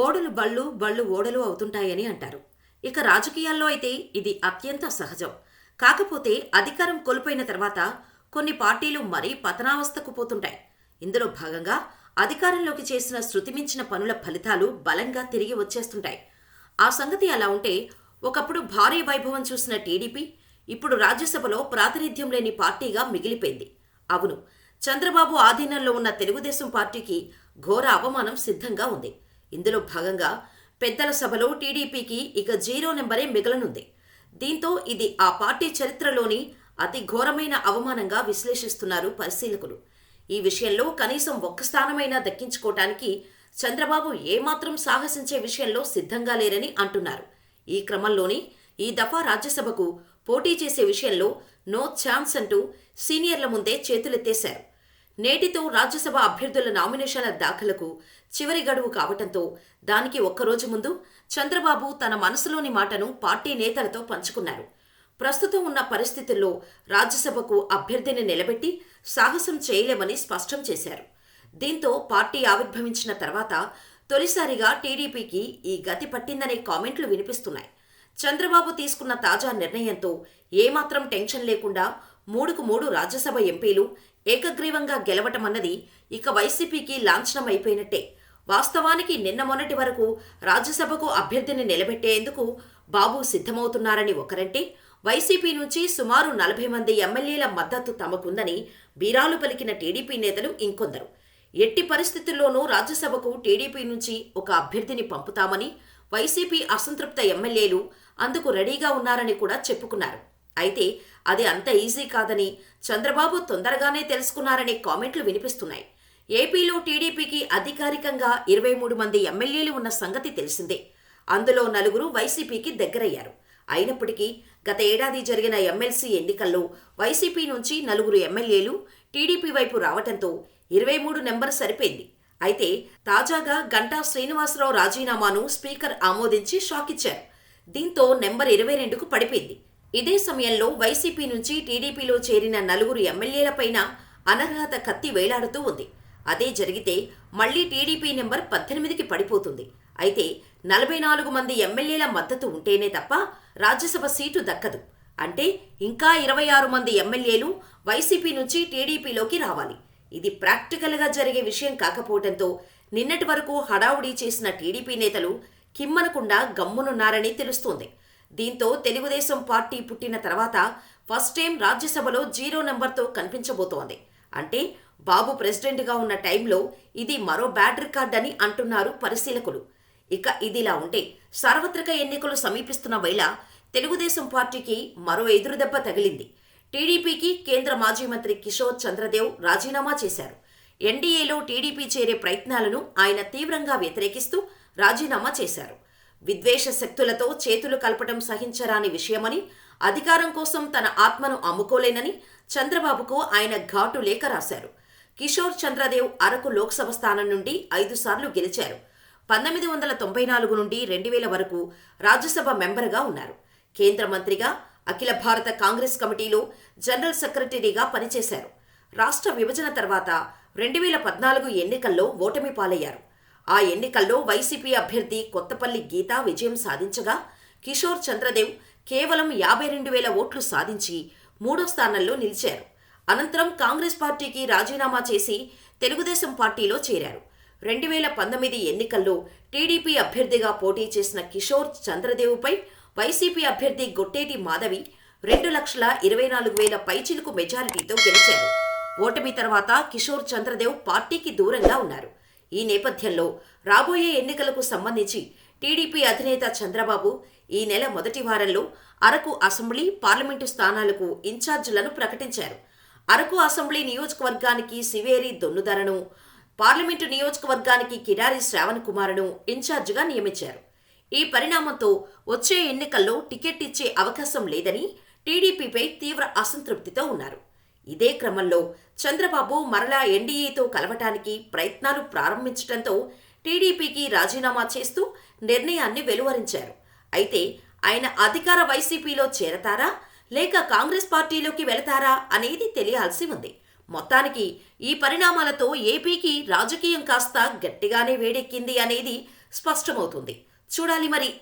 ఓడలు బళ్ళు, బళ్ళు ఓడలు అవుతుంటాయని అంటారు. ఇక రాజకీయాల్లో అయితే ఇది అత్యంత సహజం. కాకపోతే అధికారం కోల్పోయిన తర్వాత కొన్ని పార్టీలు మరీ పతనావస్థకు పోతుంటాయి. ఇందులో భాగంగా అధికారంలోకి చేసిన శృతిమించిన పనుల ఫలితాలు బలంగా తిరిగి వచ్చేస్తుంటాయి. ఆ సంగతి అలా ఉంటే, ఒకప్పుడు భారీ వైభవం చూసిన టీడీపీ ఇప్పుడు రాజ్యసభలో ప్రాతినిధ్యం లేని పార్టీగా మిగిలిపోయింది. అవును, చంద్రబాబు ఆధీనంలో ఉన్న తెలుగుదేశం పార్టీకి ఘోర అవమానం సిద్ధంగా ఉంది. ఇందులో భాగంగా పెద్దల సభలో టీడీపీకి ఇక జీరో నెంబరే మిగలనుంది. దీంతో ఇది ఆ పార్టీ చరిత్రలోని అతి ఘోరమైన అవమానంగా విశ్లేషిస్తున్నారు పరిశీలకులు. ఈ విషయంలో కనీసం ఒక్క స్థానమైనా దక్కించుకోవటానికి చంద్రబాబు ఏమాత్రం సాహసించే విషయంలో సిద్ధంగా లేరని అంటున్నారు. ఈ క్రమంలోనే ఈ దఫా రాజ్యసభకు పోటీ చేసే విషయంలో నో ఛాన్స్ అంటూ సీనియర్ల ముందే చేతులెత్తేశారు. నేటితో రాజ్యసభ అభ్యర్థుల నామినేషన్ల దాఖలకు చివరి గడువు కావటంతో దానికి ఒక్కరోజు ముందు చంద్రబాబు తన మనసులోని మాటను పార్టీ నేతలతో పంచుకున్నారు. ప్రస్తుతం ఉన్న పరిస్థితుల్లో రాజ్యసభకు అభ్యర్థిని నిలబెట్టి సాహసం చేయలేమని స్పష్టం చేశారు. దీంతో పార్టీ ఆవిర్భవించిన తర్వాత తొలిసారిగా టీడీపీకి ఈ గతి పట్టిందనే కామెంట్లు వినిపిస్తున్నాయి. చంద్రబాబు తీసుకున్న తాజా నిర్ణయంతో ఏమాత్రం టెన్షన్ లేకుండా 3కు3 రాజ్యసభ ఎంపీలు ఏకగ్రీవంగా గెలవటమన్నది ఇక వైసీపీకి లాంఛనమైపోయినట్టే. వాస్తవానికి నిన్న మొన్నటి వరకు రాజ్యసభకు అభ్యర్థిని నిలబెట్టేందుకు బాబు సిద్ధమవుతున్నారని ఒకరంటే, వైసీపీ నుంచి సుమారు 40 మంది ఎమ్మెల్యేల మద్దతు తమకుందని బీరాలు పలికిన టీడీపీ నేతలు ఇంకొందరు. ఎట్టి పరిస్థితుల్లోనూ రాజ్యసభకు టీడీపీ నుంచి ఒక అభ్యర్థిని పంపుతామని వైసీపీ అసంతృప్త ఎమ్మెల్యేలు అందుకు రెడీగా ఉన్నారని కూడా చెప్పుకున్నారు. అయితే అది అంత ఈజీ కాదని చంద్రబాబు తొందరగానే తెలుసుకున్నారనే కామెంట్లు వినిపిస్తున్నాయి. ఏపీలో టీడీపీకి అధికారికంగా 23 మంది ఎమ్మెల్యేలు ఉన్న సంగతి తెలిసిందే. అందులో 4 వైసీపీకి దగ్గరయ్యారు. అయినప్పటికీ గత ఏడాది జరిగిన ఎమ్మెల్సీ ఎన్నికల్లో వైసీపీ నుంచి 4 ఎమ్మెల్యేలు టీడీపీ వైపు రావటంతో 23 నెంబర్ సరిపోయింది. అయితే తాజాగా గంటా శ్రీనివాసరావు రాజీనామాను స్పీకర్ ఆమోదించి షాకిచ్చారు. దీంతో నెంబర్ 22కు పడిపోయింది. ఇదే సమయంలో వైసీపీ నుంచి టీడీపీలో చేరిన 4 ఎమ్మెల్యేలపైన అనర్హత కత్తి వేలాడుతూ ఉంది. అదే జరిగితే మళ్లీ టీడీపీ నెంబర్ 18కి పడిపోతుంది. అయితే 44 మంది ఎమ్మెల్యేల మద్దతు ఉంటేనే తప్ప రాజ్యసభ సీటు దక్కదు. అంటే ఇంకా 26 మంది ఎమ్మెల్యేలు వైసీపీ నుంచి టీడీపీలోకి రావాలి. ఇది ప్రాక్టికల్గా జరిగే విషయం కాకపోవడంతో నిన్నటి వరకు హడావుడి చేసిన టీడీపీ నేతలు కిమ్మనకుండా గమ్మునున్నారని తెలుస్తోంది. దీంతో తెలుగుదేశం పార్టీ పుట్టిన తర్వాత ఫస్ట్ టైం రాజ్యసభలో జీరో నెంబర్తో కనిపించబోతోంది. అంటే బాబు ప్రెసిడెంట్గా ఉన్న టైంలో ఇది మరో బ్యాడ్ రికార్డ్ అని అంటున్నారు పరిశీలకులు. ఇక ఇదిలా ఉంటే సార్వత్రిక ఎన్నికలు సమీపిస్తున్న వేళ తెలుగుదేశం పార్టీకి మరో ఎదురుదెబ్బ తగిలింది. టీడీపీకి కేంద్ర మాజీ మంత్రి కిషోర్ చంద్రదేవ్ రాజీనామా చేశారు. ఎన్డీఏలో టీడీపీ చేరే ప్రయత్నాలను ఆయన తీవ్రంగా వ్యతిరేకిస్తూ రాజీనామా చేశారు. విద్వేష శక్తులతో చేతులు కలపటం సహించరాని విషయమని, అధికారం కోసం తన ఆత్మను అమ్ముకోలేనని చంద్రబాబుకు ఆయన ఘాటు లేఖ రాశారు. కిషోర్ చంద్రదేవ్ అరకు లోక్సభ స్థానం నుండి 5 సార్లు గెలిచారు. 1994 నుండి 2000 వరకు రాజ్యసభ మెంబర్గా ఉన్నారు. కేంద్ర మంత్రిగా, అఖిల భారత కాంగ్రెస్ కమిటీలో జనరల్ సెక్రటరీగా పనిచేశారు. రాష్ట్ర విభజన తర్వాత 2014 ఎన్నికల్లో ఓటమి పాలయ్యారు. ఆ ఎన్నికల్లో వైసీపీ అభ్యర్థి కొత్తపల్లి గీత విజయం సాధించగా, కిషోర్ చంద్రదేవ్ కేవలం 52,000 ఓట్లు సాధించి 3వ స్థానంలో నిలిచారు. అనంతరం కాంగ్రెస్ పార్టీకి రాజీనామా చేసి తెలుగుదేశం పార్టీలో చేరారు. 2019 ఎన్నికల్లో టీడీపీ అభ్యర్థిగా పోటీ చేసిన కిషోర్ చంద్రదేవ్పై వైసీపీ అభ్యర్థి గొట్టేటి మాధవి 2,24,000 పైచిలుకు మెజారిటీతో గెలిచారు. ఓటమి తర్వాత కిషోర్ చంద్రదేవ్ పార్టీకి దూరంగా ఉన్నారు. ఈ నేపథ్యంలో రాబోయే ఎన్నికలకు సంబంధించి టీడీపీ అధినేత చంద్రబాబు ఈ నెల మొదటి వారంలో అరకు అసెంబ్లీ, పార్లమెంటు స్థానాలకు ఇన్ఛార్జీలను ప్రకటించారు. అరకు అసెంబ్లీ నియోజకవర్గానికి సివేరి దొన్నుదరను, పార్లమెంటు నియోజకవర్గానికి కిడారి శ్రావణ్ కుమార్ను ఇన్ఛార్జిగా నియమించారు. ఈ పరిణామంతో వచ్చే ఎన్నికల్లో టికెట్ ఇచ్చే అవకాశం లేదని టీడీపీపై తీవ్ర అసంతృప్తితో ఉన్నారు. ఇదే క్రమంలో చంద్రబాబు మరలా ఎన్డీఏతో కలవటానికి ప్రయత్నాలు ప్రారంభించడంతో టీడీపీకి రాజీనామా చేస్తూ నిర్ణయాన్ని వెలువరించారు. అయితే ఆయన అధికార వైసీపీలో చేరతారా లేక కాంగ్రెస్ పార్టీలోకి వెళతారా అనేది తెలియాల్సి ఉంది. మొత్తానికి ఈ పరిణామాలతో ఏపీకి రాజకీయం కాస్త గట్టిగానే వేడెక్కింది అనేది స్పష్టమవుతుంది. చూడాలి మరి.